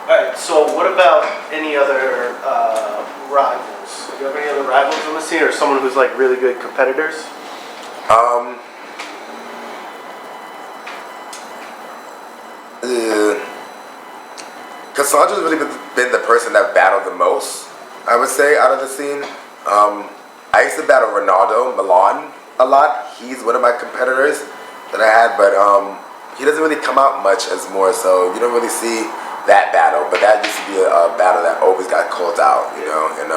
Alright, so what about any other rivals? Do you have any other rivals on the scene, or someone who's like really good competitors? Cassandra's really been the person that battled the most, I would say, out of the scene. I used to battle Ronaldo Milan a lot. He's one of my competitors that I had, but he doesn't really come out much as more, so you don't really see that battle. But that used to be a battle that always got called out, you know. And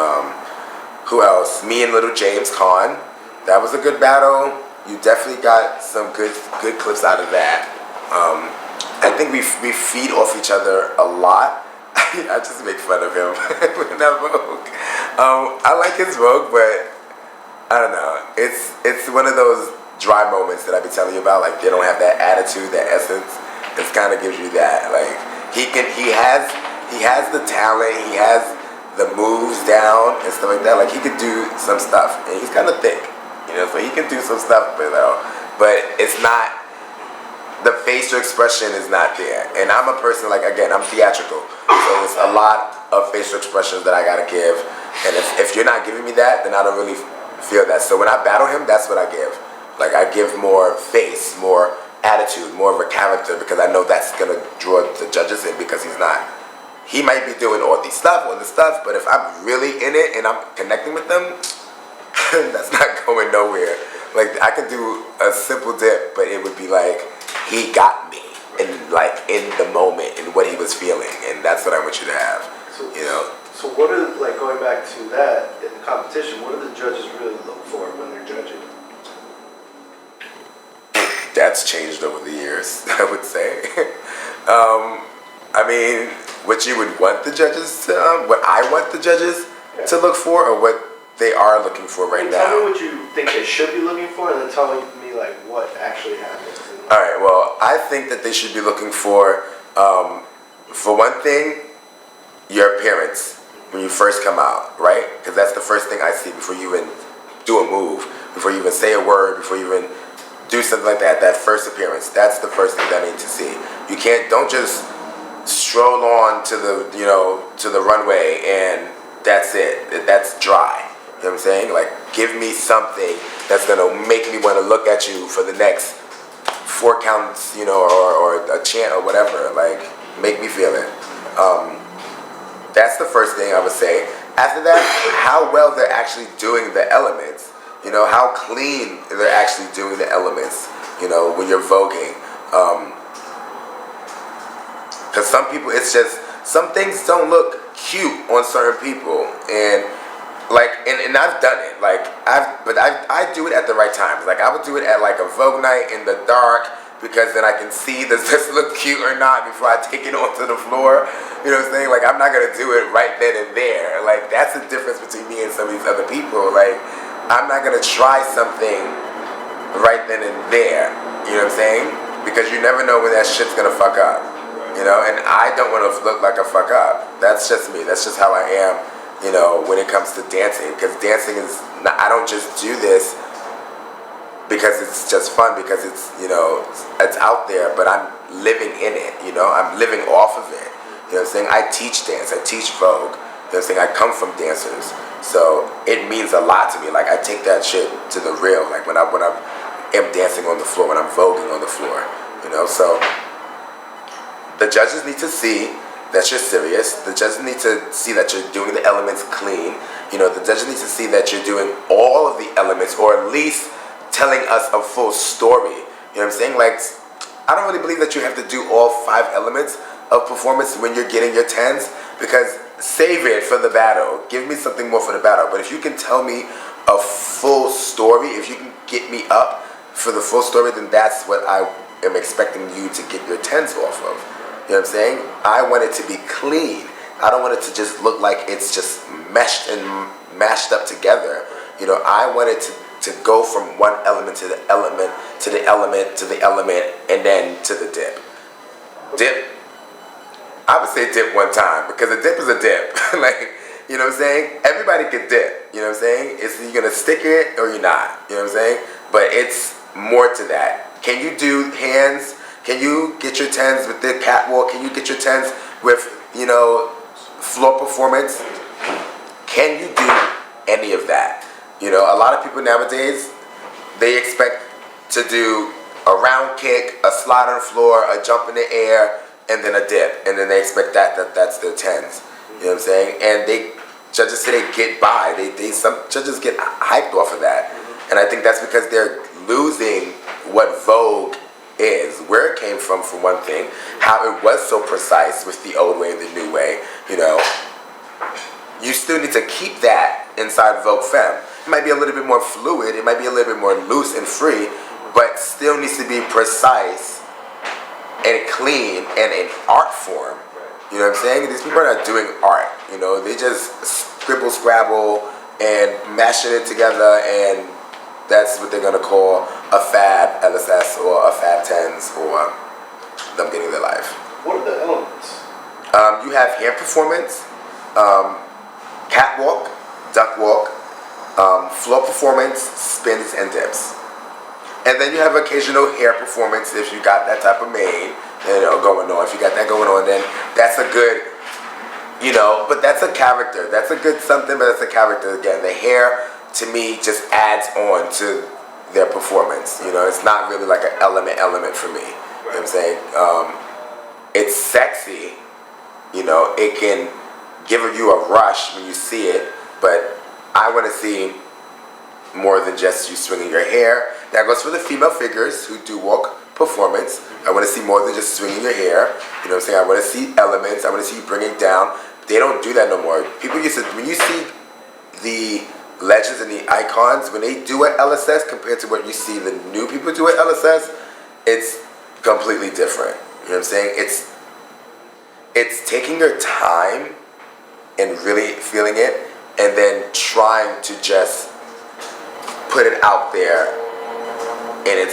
who else? Me and Little James Khan. That was a good battle. You definitely got some good clips out of that. I think we feed off each other a lot. I just make fun of him when I Vogue. I like his Vogue, but I don't know. It's one of those dry moments that I be telling you about. Like, they don't have that attitude, that essence. It kind of gives you that. Like, he has the talent. He has the moves down and stuff like that. Like, he could do some stuff, and he's kind of thick, you know. So he can do some stuff, but it's not. The facial expression is not there. And I'm a person, like, again, I'm theatrical. So it's a lot of facial expressions that I gotta give. And if you're not giving me that, then I don't really feel that. So when I battle him, that's what I give. Like, I give more face, more attitude, more of a character, because I know that's gonna draw the judges in, because he might be doing all this stuff, but if I'm really in it and I'm connecting with them, that's not going nowhere. Like, I could do a simple dip, but it would be like, he got me in the moment and what he was feeling, and that's what I want you to have. So, you know. So what are, like, going back to that in the competition, what do the judges really look for when they're judging? That's changed over the years, I would say. I mean, what you would want the judges to, what I want the judges to look for, or what they are looking for right now. Tell me what you think they should be looking for, and then tell me like what actually happens. All right. Well, I think that they should be looking for one thing, your appearance when you first come out, right? Because that's the first thing I see before you even do a move, before you even say a word, before you even do something like that. That first appearance, that's the first thing that I need to see. Don't just stroll on to the runway and that's it. That's dry. You know what I'm saying? Like, give me something that's gonna make me want to look at you for the next 4 counts, you know, or a chant or whatever. Like, make me feel it. That's the first thing I would say. After that, how well they're actually doing the elements. You know, how clean they're actually doing the elements, you know, when you're voguing. Because some people, it's just, some things don't look cute on certain people. And like, and I've done it. Like, I do it at the right times. Like, I would do it at like a Vogue night in the dark, because then I can see, does this look cute or not, before I take it onto the floor. You know what I'm saying? Like, I'm not gonna do it right then and there. Like, that's the difference between me and some of these other people. Like, I'm not gonna try something right then and there. You know what I'm saying? Because you never know when that shit's gonna fuck up. You know, and I don't want to look like a fuck up. That's just me. That's just how I am. You know, when it comes to dancing, because dancing is not, I don't just do this because it's just fun, because it's, you know, it's out there, but I'm living in it, you know, I'm living off of it. You know what I'm saying? I teach dance, I teach Vogue. You know what I'm saying? I come from dancers, so it means a lot to me. Like, I take that shit to the real, like when I am dancing on the floor, when I'm voguing on the floor, you know. So the judges need to see that you're serious. The judges need to see that you're doing the elements clean. You know, the judges need to see that you're doing all of the elements, or at least telling us a full story. You know what I'm saying? Like, I don't really believe that you have to do all 5 elements of performance when you're getting your 10s, because save it for the battle. Give me something more for the battle. But if you can tell me a full story, if you can get me up for the full story, then that's what I am expecting you to get your 10s off of. You know what I'm saying? I want it to be clean. I don't want it to just look like it's just meshed and mashed up together. You know, I want it to go from one element to the element, to the element, to the element, and then to the dip. Dip. I would say dip one time, because a dip is a dip. Like, you know what I'm saying? Everybody can dip. You know what I'm saying? It's, you're gonna stick it or you're not. You know what I'm saying? But it's more to that. Can you do hands? Can you get your 10s with the catwalk? Can you get your 10s with floor performance, can you do any of that? A lot of people nowadays, they expect to do a round kick, a slide on the floor, a jump in the air, and then a dip, and then they expect that's their tens. You know what I'm saying? And judges say they get by. Some judges get hyped off of that, and I think that's because they're losing what Vogue is, where it came from for one thing, how it was so precise with the old way and the new way. You still need to keep that inside Vogue Femme. It might be a little bit more fluid, it might be a little bit more loose and free, but still needs to be precise and clean and in art form. You know what I'm saying? These people are not doing art. They just scribble, scrabble, and mashing it together, and that's what they're gonna call a fab LSS or a fab tens or them getting their life. What are the elements? You have hand performance, catwalk, duck walk, floor performance, spins, and dips. And then you have occasional hair performance if you got that type of maid, going on. If you got that going on, then that's a good, but that's a character. That's a good something, but that's a character. Again, the hair, to me, just adds on to their performance. It's not really like an element for me. You know what I'm saying? It's sexy. It can give you a rush when you see it, but I want to see more than just you swinging your hair. That goes for the female figures who do walk performance. I want to see more than just swinging your hair. You know what I'm saying? I want to see elements. I want to see you bring it down. They don't do that no more. People used to, when you see the legends and the icons, when they do at LSS compared to what you see the new people do at LSS, it's completely different. You know what I'm saying? It's taking your time and really feeling it, and then trying to just put it out there, and it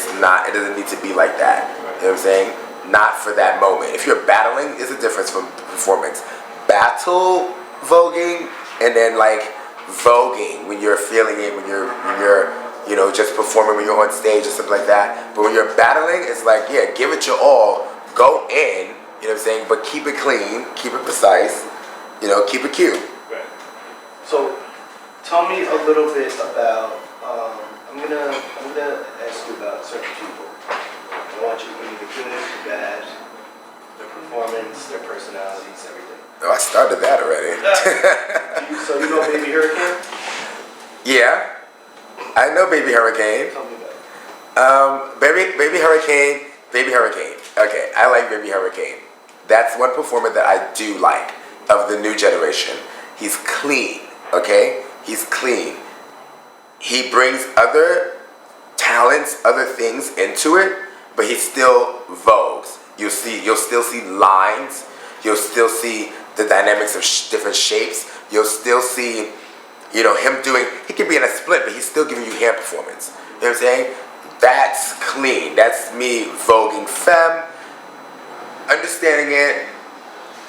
doesn't need to be like that. You know what I'm saying? Not for that moment. If you're battling, it's a difference from performance. Battle voguing and then like voguing when you're feeling it, when you're just performing when you're on stage or something like that. But when you're battling, it's like, yeah, give it your all, go in, you know what I'm saying, but keep it clean, keep it precise, keep it cute. Right. So tell me a little bit about, I'm gonna ask you about certain people. I want you to give me the good, the bad, their performance, their personalities, everything. Oh, I started that already. So you know Baby Hurricane? Yeah, I know Baby Hurricane. Tell me about it. Baby Hurricane. Okay, I like Baby Hurricane. That's one performer that I do like of the new generation. He's clean, okay? He's clean. He brings other talents, other things into it, but he still vogues. You'll still see lines. You'll still see the dynamics of different shapes. You'll still see, him doing, he can be in a split, but he's still giving you hand performance. You know what I'm saying? That's clean. That's me voguing femme, understanding it,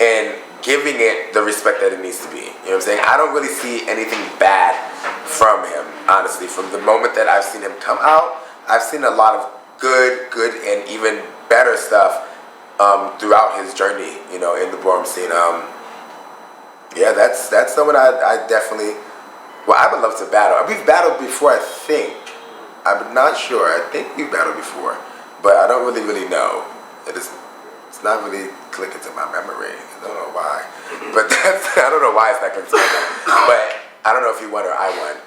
and giving it the respect that it needs to be. You know what I'm saying? I don't really see anything bad from him, honestly. From the moment that I've seen him come out, I've seen a lot of good, and even better stuff throughout his journey, in the ballroom scene. Yeah, that's someone I definitely, I would love to battle. We've battled before, I think. I'm not sure. I think we've battled before, but I don't really know. It's not really clicking to my memory. I don't know why. But I don't know why it's not clicking to my memory. But I don't know if he won or I won.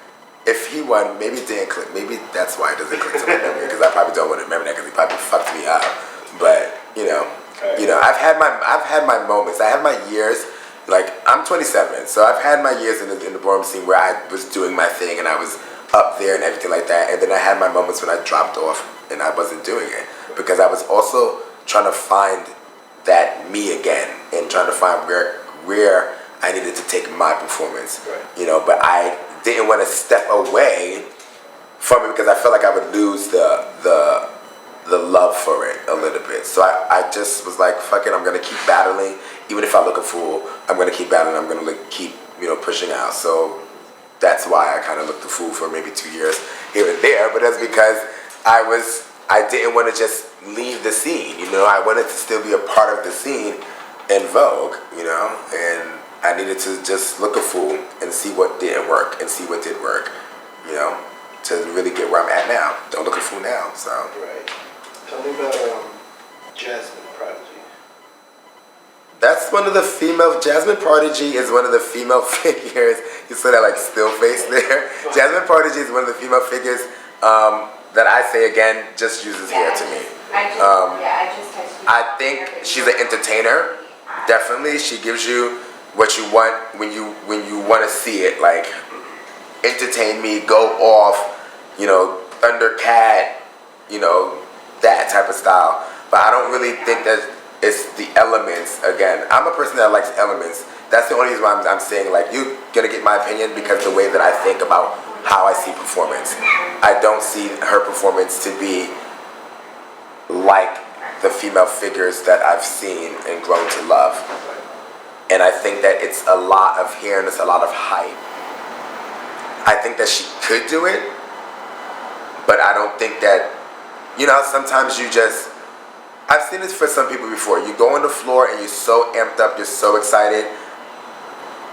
If he won, maybe it didn't click. Maybe that's why it doesn't click to my memory, because I probably don't want to remember that, because he probably fucked me up. But I've had my moments. I have my years. Like, I'm 27, so I've had my years in the ballroom scene where I was doing my thing and I was up there and everything like that. And then I had my moments when I dropped off and I wasn't doing it, because I was also trying to find that me again and trying to find where I needed to take my performance. Right. But I didn't want to step away from it because I felt like I would lose the love for it a little bit. So I just was like, fuck it, I'm gonna keep battling. Even if I look a fool, I'm gonna keep battling. I'm gonna keep pushing out. So that's why I kind of looked a fool for maybe 2 years here and there. But that's because I didn't want to just leave the scene. I wanted to still be a part of the scene in vogue, you know, and I needed to just look a fool and see what didn't work and see what did work, you know, to really get where I'm at now. Don't look a fool now, so. Right. Tell me about Jasmine Prodigy. That's one of the female, Jasmine Prodigy is one of the female figures. You saw that like still face there. Jasmine Prodigy is one of the female figures that I say again, just uses hair to me. I just texted you. I think she's an entertainer. Definitely, she gives you what you want when you want to see it. Like, entertain me, go off, you know, Thundercat, you know, that type of style. But I don't really think that it's the elements. Again, I'm a person that likes elements. That's the only reason why I'm saying, like, you're gonna get my opinion because the way that I think about how I see performance. I don't see her performance to be like the female figures that I've seen and grown to love. And I think that it's a lot of hair and it's a lot of hype. I think that she could do it, but I don't think that, you know, sometimes you just, I've seen this for some people before. You go on the floor and you're so amped up, you're so excited,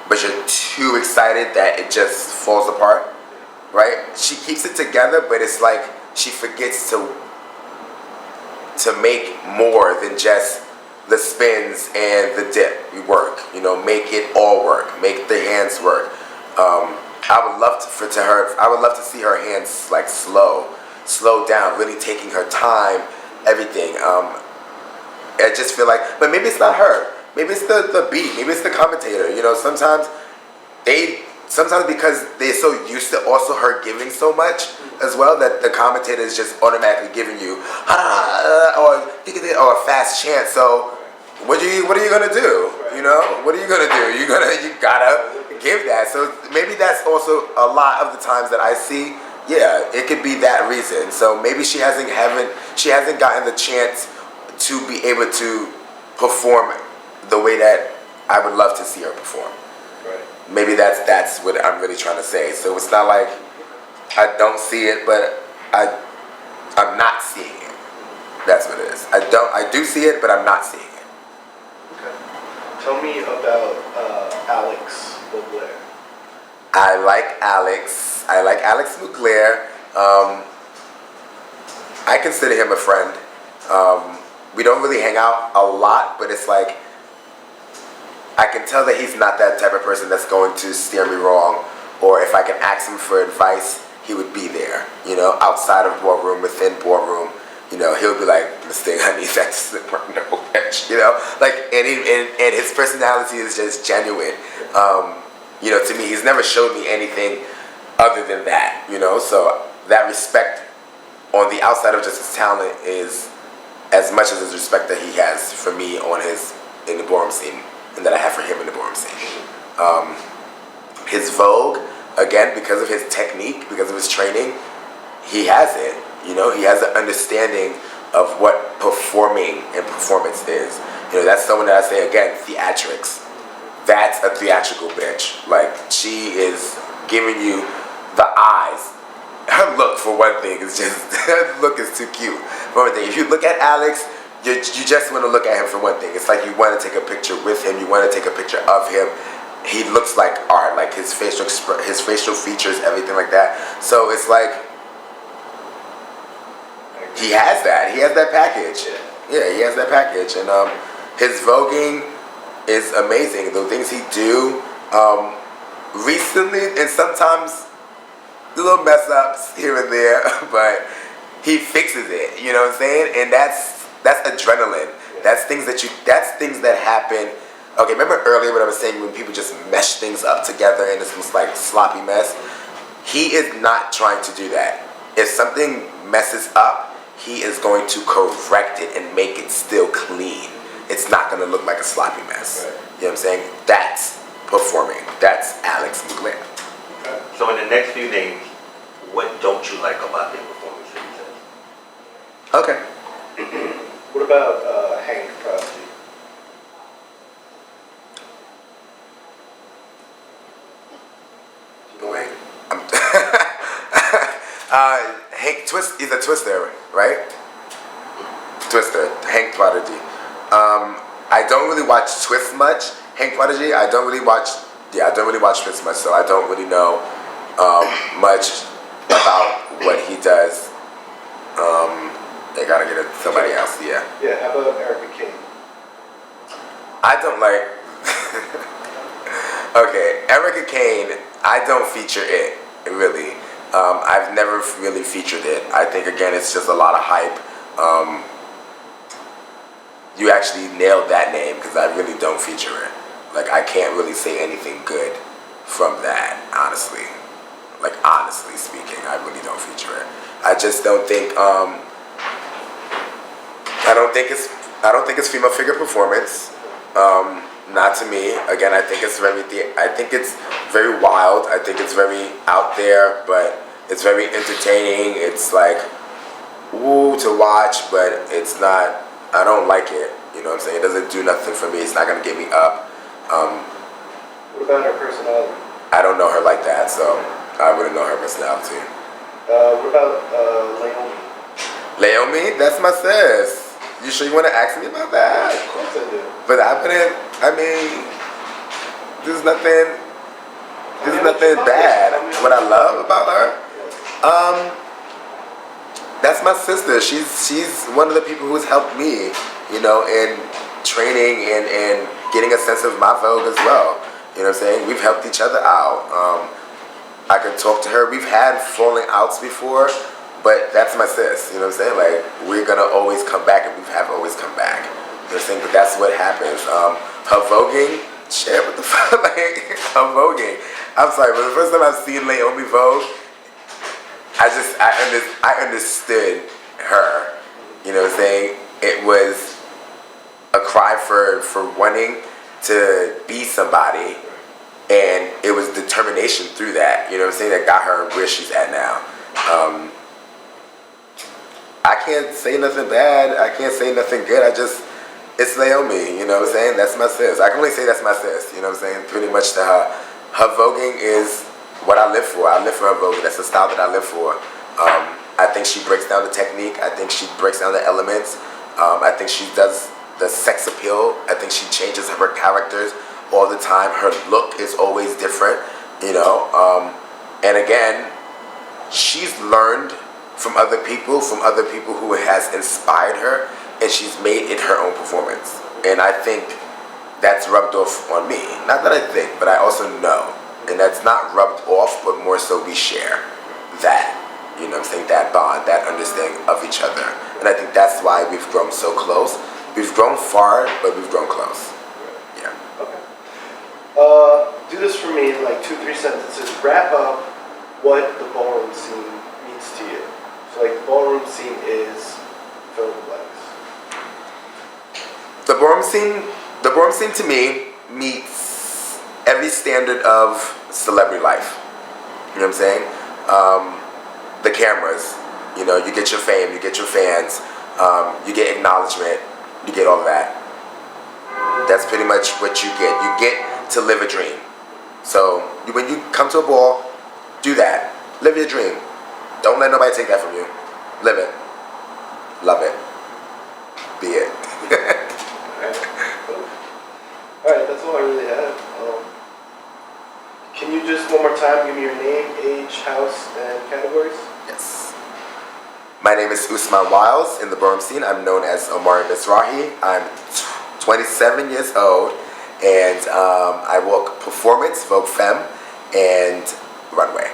but you're too excited that it just falls apart, right? She keeps it together, but it's like she forgets to make more than just the spins and the dip. You work, you know, make it all work, make the hands work. I would love to see her hands like slow down, really taking her time, everything. I just feel like, but maybe it's not her. Maybe it's the beat. Maybe it's the commentator. You know, sometimes because they're so used to also her giving so much as well that the commentator is just automatically giving you or a fast chant. So what are you gonna do? You know, what are you gonna do? You gotta give that. So maybe that's also a lot of the times that I see. Yeah, it could be that reason. So maybe she hasn't gotten the chance to be able to perform the way that I would love to see her perform. Right. Maybe that's what I'm really trying to say. So it's not like I don't see it, but I'm not seeing it. That's what it is. I do see it, but I'm not seeing it. Okay. Tell me about Alex Mugler. I like Alex Mugler. I consider him a friend. We don't really hang out a lot, but it's like I can tell that he's not that type of person that's going to steer me wrong, or if I can ask him for advice, he would be there, you know, outside of Ballroom, within Ballroom. You know, he'll be like, "Mistake, I need that no edge," you know, like, and his personality is just genuine. You know, to me, he's never showed me anything other than that, you know, so that respect on the outside of just his talent is as much as his respect that he has for me in the ballroom scene, and that I have for him in the ballroom scene. His vogue, again, because of his technique, because of his training, he has it. You know, he has an understanding of what performing and performance is. You know, that's someone that I say, again, theatrics. That's a theatrical bitch. Like, she is giving you the eyes. Her look, for one thing, is just, her look is too cute. For one thing, if you look at Alex, you just want to look at him for one thing. It's like you want to take a picture with him, you want to take a picture of him. He looks like art, like his facial features, everything like that. So it's like, he has that. He has that package. Yeah, he has that package. And his voguing is amazing. The things he do recently, and sometimes little mess ups here and there, but he fixes it. You know what I'm saying? And that's adrenaline. That's things that happen. Okay, remember earlier what I was saying when people just mesh things up together and it's just like sloppy mess? He is not trying to do that. If something messes up, he is going to correct it and make it still clean. It's not going to look like a sloppy mess. Right. You know what I'm saying? That's performing. That's Alex Mugler. Okay. So in the next few names, what don't you like about their performance? Okay. What about Hank Prodigy? Wait. Hank Twist is a twister, right? Twister, Hank Prodigy. I don't really watch Twist much. Hank Prodigy, I don't really watch Twist much, so I don't really know much about what he does. They gotta get it to somebody else, yeah. Yeah, how about Erica King? I don't like. Okay, Erica Kane, I don't feature it, really. I've never really featured it. I think, again, it's just a lot of hype. You actually nailed that name because I really don't feature it. Like, I can't really say anything good from that, honestly. Like, honestly speaking, I really don't feature it. I just don't think, I don't think it's female figure performance. Not to me. Again, I think it's very wild. I think it's very out there, but it's very entertaining. It's like, woo to watch, but it's not, I don't like it. You know what I'm saying? It doesn't do nothing for me. It's not gonna get me up. What about her personality? I don't know her like that, so I wouldn't know her personality. What about Naomi? Naomi, that's my sis. You sure you want to ask me about that? Of course I do. But there's nothing bad. What I love about her, that's my sister. She's one of the people who's helped me, you know, in training and getting a sense of my vogue as well. You know what I'm saying? We've helped each other out. I could talk to her. We've had falling outs before, but that's my sis. You know what I'm saying? Like, we're gonna always come back, and we have always come back. You know what I'm saying? But that's what happens. Her voguing, shit, what the fuck? Like, her voguing. I'm sorry, but the first time I've seen Naomi Vogue, I understood her. You know what I'm saying? It was a cry for wanting to be somebody, and it was determination through that. You know what I'm saying? That got her where she's at now. I can't say nothing bad. I can't say nothing good. It's Naomi. You know what I'm saying? That's my sis. I can only say that's my sis. You know what I'm saying? Pretty much to her. Her voguing is what I live for. I live for her voguing. That's the style that I live for. I think she breaks down the technique. I think she breaks down the elements. I think she does the sex appeal. I think she changes her characters all the time. Her look is always different, you know. And again, she's learned from other people who has inspired her, and she's made it her own performance. And I think that's rubbed off on me. Not that I think, but I also know. And that's not rubbed off, but more so we share that. You know what I'm saying? That bond, that understanding of each other. And I think that's why we've grown so close. We've grown far, but we've grown close. Yeah. Okay. Do this for me in like 2-3 sentences. Wrap up what the ballroom scene means to you. So like the ballroom scene is fill in the blanks. The ballroom scene to me meets every standard of celebrity life. You know what I'm saying? The cameras, you know, you get your fame, you get your fans, you get acknowledgement, you get all that. That's pretty much what you get. You get to live a dream. So when you come to a ball, do that. Live your dream. Don't let nobody take that from you. Live it. Love it. Be it. Alright, that's all I really have. Can you just one more time give me your name, age, house, and categories? Yes. My name is Usman Wiles. In the ballroom scene, I'm known as Omari Mizrahi. I'm 27 years old, and I walk performance, Vogue Femme, and runway.